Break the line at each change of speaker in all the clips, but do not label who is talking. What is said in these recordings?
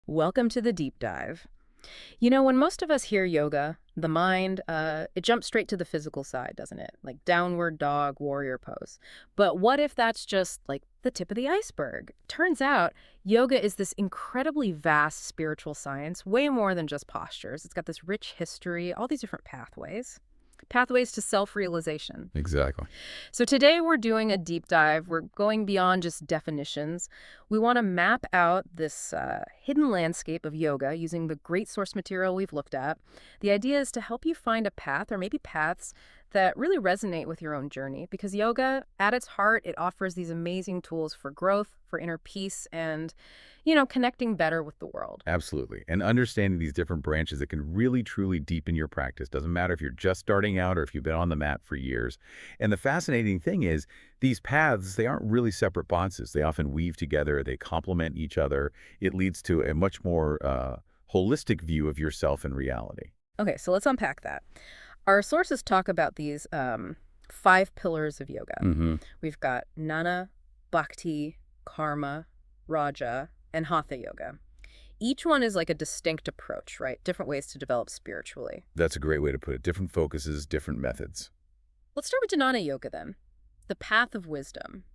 Welcome to the deep dive. You know, when most of us hear yoga, the mind, it jumps straight to the physical side, doesn't it? Like downward dog, warrior pose. But what if that's just like the tip of the iceberg? Turns out yoga is this incredibly vast spiritual science, way more than just postures. It's got this rich history, all these different pathways to self-realization.
Exactly.
So today we're doing a deep dive. We're going beyond just definitions. We want to map out this hidden landscape of yoga using the great source material we've looked at. The idea is to help you find a path or maybe paths that really resonate with your own journey, because yoga, at its heart, it offers these amazing tools for growth, for inner peace, and, connecting better with the world.
Absolutely. And understanding these different branches that can really, truly deepen your practice. Doesn't matter if you're just starting out or if you've been on the mat for years. And the fascinating thing is these paths, they aren't really separate bonds. They often weave together. They complement each other. It leads to a much more holistic view of yourself and reality.
Okay, so let's unpack that. Our sources talk about these 5 pillars of yoga. We've got Jnana, Bhakti, Karma, Raja, and Hatha yoga. Each one is like a distinct approach, right? Different ways to develop spiritually.
That's a great way to put it. Different focuses, different methods.
Let's start with Jnana yoga then, the path of wisdom.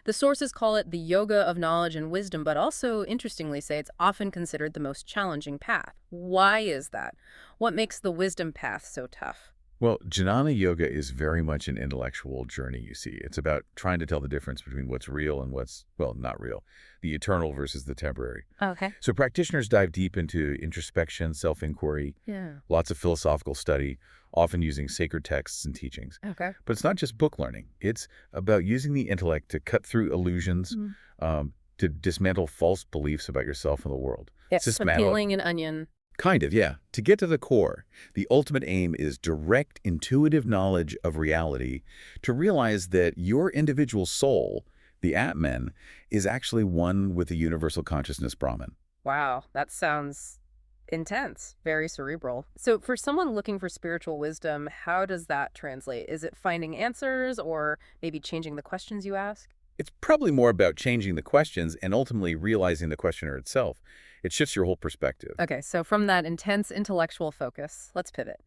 The sources call it the yoga of knowledge and wisdom, but also, interestingly, say it's often considered the most challenging path. Why is that? What makes the wisdom path so tough?
Well, Jnana Yoga is very much an intellectual journey, you see. It's about trying to tell the difference between what's real and what's, well, not real, the eternal versus the temporary.
Okay.
So practitioners dive deep into introspection, self-inquiry,
Yeah.
lots of philosophical study, often using sacred texts and teachings.
Okay.
But it's not just book learning. It's about using the intellect to cut through illusions, to dismantle false beliefs about yourself and the world.
Yes, peeling an onion.
Kind of, yeah. To get to the core, the ultimate aim is direct, intuitive knowledge of reality, to realize that your individual soul, the Atman, is actually one with the universal consciousness Brahman.
Wow, that sounds intense, very cerebral. So for someone looking for spiritual wisdom, how does that translate? Is it finding answers or maybe changing the questions you ask?
It's probably more about changing the questions and ultimately realizing the questioner itself. It shifts your whole perspective.
Okay, so from that intense intellectual focus, let's pivot.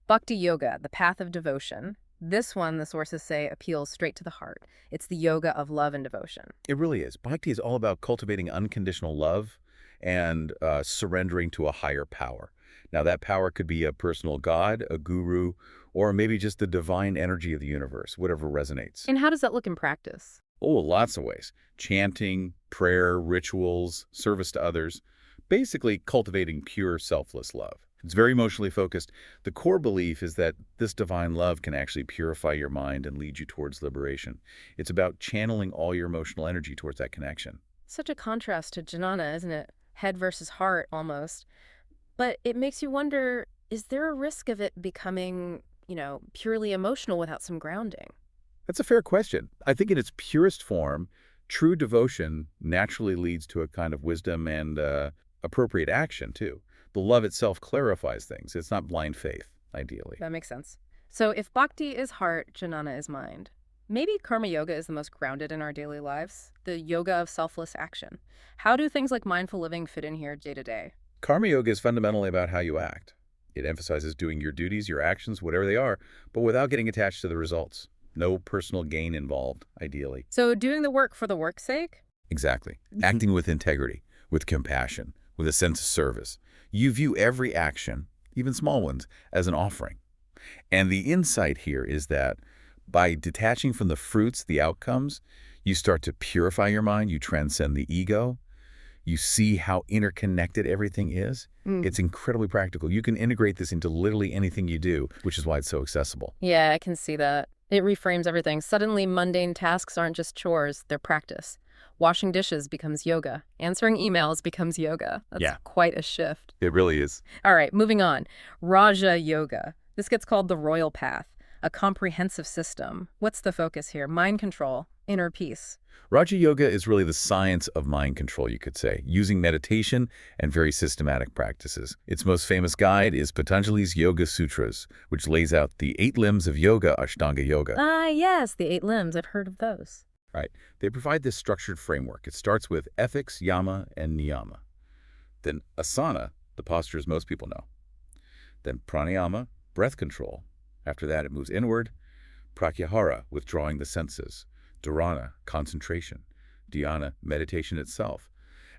Bhakti yoga, the path of devotion. This one, the sources say, appeals straight to the heart. It's the yoga of love and devotion.
It really is. Bhakti is all about cultivating unconditional love and surrendering to a higher power. Now, that power could be a personal god, a guru, or maybe just the divine energy of the universe, whatever resonates.
And how does that look in practice?
Oh, lots of ways. Chanting, prayer, rituals, service to others. Basically cultivating pure, selfless love. It's very emotionally focused. The core belief is that this divine love can actually purify your mind and lead you towards liberation. It's about channeling all your emotional energy towards that connection.
Such a contrast to Jnana, isn't it? Head versus heart, almost. But it makes you wonder, is there a risk of it becoming, purely emotional without some grounding?
That's a fair question. I think in its purest form, true devotion naturally leads to a kind of wisdom and appropriate action, too. The love itself clarifies things. It's not blind faith, ideally.
That makes sense. So if Bhakti is heart, Jnana is mind. Maybe Karma Yoga is the most grounded in our daily lives, the yoga of selfless action. How do things like mindful living fit in here day to day?
Karma Yoga is fundamentally about how you act. It emphasizes doing your duties, your actions, whatever they are, but without getting attached to the results. No personal gain involved, ideally.
So doing the work for the work's sake?
Exactly. Acting with integrity, with compassion, with a sense of service. You view every action, even small ones, as an offering. And the insight here is that by detaching from the fruits, the outcomes, you start to purify your mind, you transcend the ego, you see how interconnected everything is. It's incredibly practical. You can integrate this into literally anything you do, which is why it's so accessible.
Yeah, I can see that. It reframes everything. Suddenly, mundane tasks aren't just chores, they're practice. Washing dishes becomes yoga. Answering emails becomes yoga. That's quite a shift.
It really is.
All right, moving on. Raja yoga. This gets called the royal path, a comprehensive system. What's the focus here? Mind control, inner peace.
Raja Yoga is really the science of mind control, you could say, using meditation and very systematic practices. Its most famous guide is Patanjali's Yoga Sutras, which lays out the 8 limbs of yoga, Ashtanga Yoga.
Ah, yes, the 8 limbs. I've heard of those.
Right. They provide this structured framework. It starts with ethics, yama, and niyama. Then asana, the postures most people know. Then pranayama, breath control. After that, it moves inward. Pratyahara, withdrawing the senses. Dharana, concentration. Dhyana, meditation itself.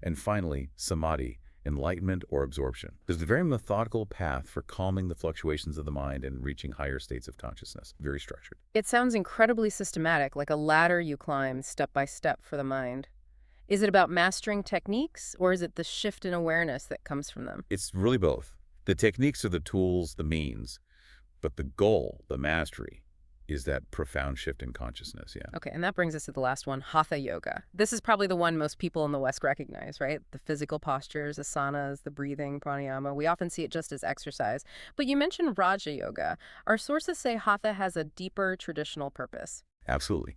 And finally, samadhi, enlightenment or absorption. There's a very methodical path for calming the fluctuations of the mind and reaching higher states of consciousness. Very structured.
It sounds incredibly systematic, like a ladder you climb step by step for the mind. Is it about mastering techniques, or is it the shift in awareness that comes from them?
It's really both. The techniques are the tools, the means, but the goal, the mastery, is that profound shift in consciousness, yeah.
Okay, and that brings us to the last one, Hatha yoga. This is probably the one most people in the West recognize, right? The physical postures, asanas, the breathing, pranayama. We often see it just as exercise. But you mentioned Raja yoga. Our sources say Hatha has a deeper traditional purpose.
Absolutely.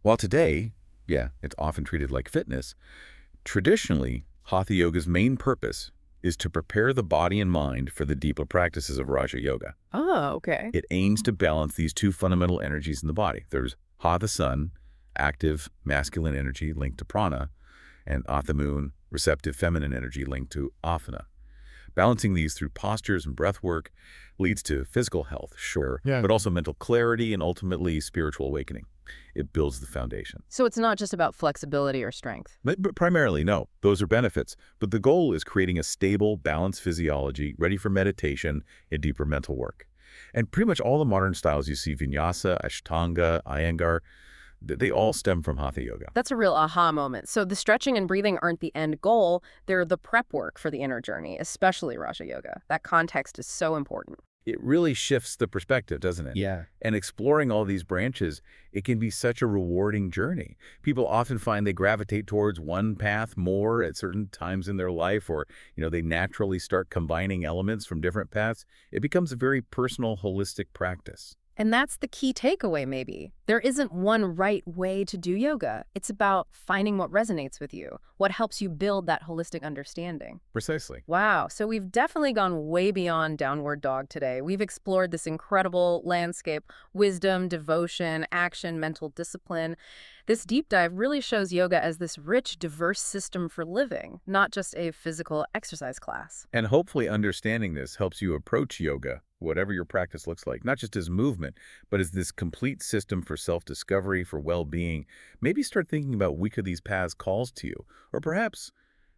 While today, yeah, it's often treated like fitness, traditionally, Hatha yoga's main purpose is to prepare the body and mind for the deeper practices of Raja yoga.
Oh, okay.
It aims to balance these two fundamental energies in the body. There's Ha, the sun, active masculine energy linked to prana, and Atha, the moon, receptive feminine energy linked to apana. Balancing these through postures and breath work leads to physical health, sure,
Yeah.
but also mental clarity and ultimately spiritual awakening. It builds the foundation.
So it's not just about flexibility or strength.
But primarily, no, those are benefits. But the goal is creating a stable, balanced physiology ready for meditation and deeper mental work. And pretty much all the modern styles you see, Vinyasa, Ashtanga, Iyengar, they all stem from Hatha yoga.
That's a real aha moment. So the stretching and breathing aren't the end goal. They're the prep work for the inner journey, especially Raja yoga. That context is so important.
It really shifts the perspective, doesn't it?
Yeah.
And exploring all these branches, it can be such a rewarding journey. People often find they gravitate towards one path more at certain times in their life, or, they naturally start combining elements from different paths. It becomes a very personal, holistic practice.
And that's the key takeaway, maybe. There isn't one right way to do yoga. It's about finding what resonates with you, what helps you build that holistic understanding.
Precisely.
Wow, so we've definitely gone way beyond downward dog today. We've explored this incredible landscape, wisdom, devotion, action, mental discipline. This deep dive really shows yoga as this rich, diverse system for living, not just a physical exercise class.
And hopefully understanding this helps you approach yoga, whatever your practice looks like, not just as movement, but as this complete system for self-discovery, for well-being. Maybe start thinking about which of these paths calls to you, or perhaps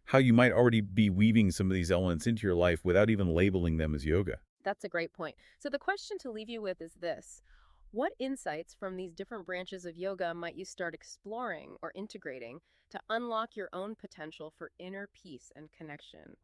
how you might already be weaving some of these elements into your life without even labeling them as yoga.
That's a great point. So the question to leave you with is this. What insights from these different branches of yoga might you start exploring or integrating to unlock your own potential for inner peace and connection?